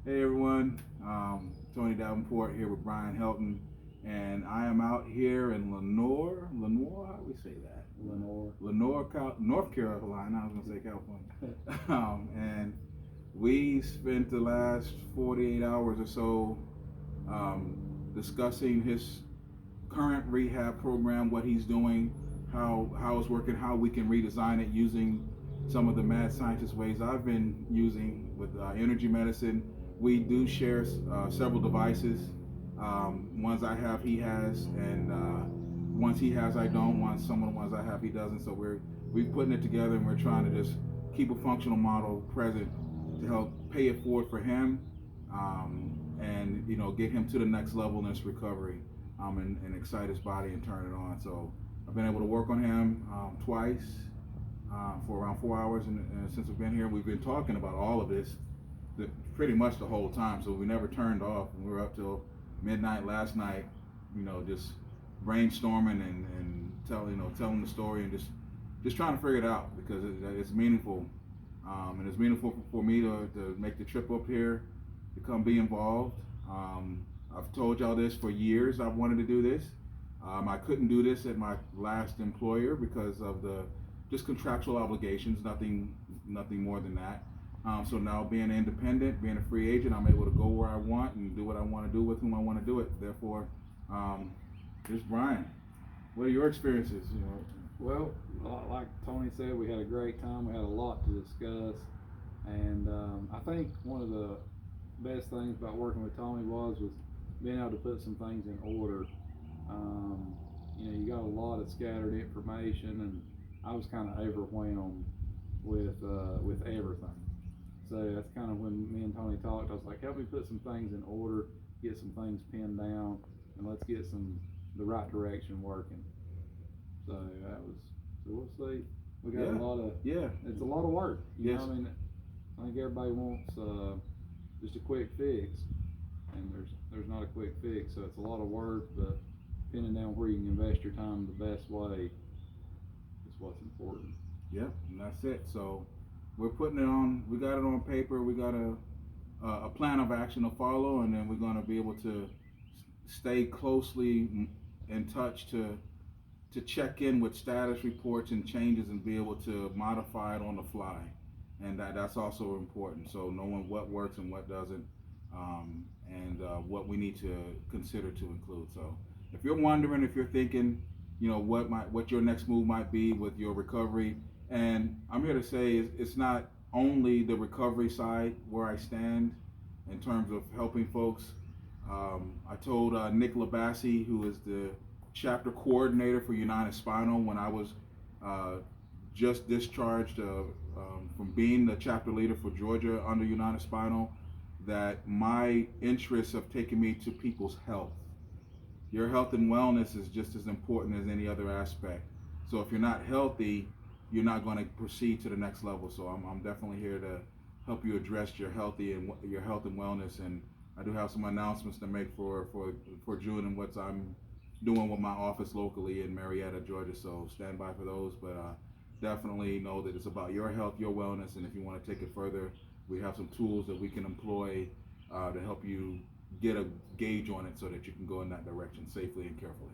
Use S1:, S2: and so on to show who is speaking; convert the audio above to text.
S1: Hey everyone, Tony Davenport here with Bryan Helton, and I am out here in Lenoir, how do we say that? North Carolina. I was gonna say California. And we spent the last 48 hours or so discussing his current rehab program, what he's doing, how it's working, how we can redesign it using some of the mad scientist ways I've been using with energy medicine. We do share several devices. Ones I have, he has, and ones he has, I don't. Some of the ones I have, he doesn't. So we're putting it together, and we're trying to just keep a functional model present to help pay it forward for him, and get him to the next level in his recovery, and excite his body and turn it on. So I've been able to work on him twice for around 4 hours, and since we've been here, we've been talking about all of this pretty much the whole time. So we never turned off, and we were up till midnight last night, just brainstorming and telling the story and just trying to figure it out because it's meaningful, and it's meaningful for me to make the trip up here to come be involved. I've told y'all this for years. I've wanted to do this. I couldn't do this at my last employer because of the just contractual obligations, nothing more than that. So now being independent, being a free agent, I'm able to go where I want and do what I want to do with whom I want to do it. Therefore, here's Bryan. What are your experiences?
S2: Well, like Tony said, we had a great time. We had a lot to discuss, and I think one of the best things about working with Tony was being able to put some things in order. You got a lot of scattered information, and I was kind of overwhelmed with everything. So that's kind of when me and Tony talked. I was like, help me put some things in order, get some things pinned down, and let's get the right direction working. So that was. So we'll see. We got a lot of.
S1: Yeah.
S2: It's a lot of work.
S1: Yes.
S2: I mean, I think everybody wants just a quick fix, and there's not a quick fix. So it's a lot of work, but pinning down where you can invest your time the best way is what's important.
S1: Yep, and that's it. So we're putting it on. We got it on paper. We got a plan of action to follow, and then we're going to be able to stay closely in touch to check in with status reports and changes and be able to modify it on the fly, and that's also important. So knowing what works and what doesn't, and what we need to consider to include. So if you're wondering, if you're thinking, what your next move might be with your recovery. And I'm here to say it's not only the recovery side where I stand in terms of helping folks. I told Nick Labassi, who is the chapter coordinator for United Spinal, when I was just discharged from being the chapter leader for Georgia under United Spinal, that my interests have taken me to people's health. Your health and wellness is just as important as any other aspect. So if you're not healthy, you're not going to proceed to the next level. So I'm definitely here to help you address your health and wellness. And I do have some announcements to make for June and what I'm doing with my office locally in Marietta, Georgia. So stand by for those. But definitely know that it's about your health, your wellness, and if you want to take it further, we have some tools that we can employ to help you get a gauge on it so that you can go in that direction safely and carefully.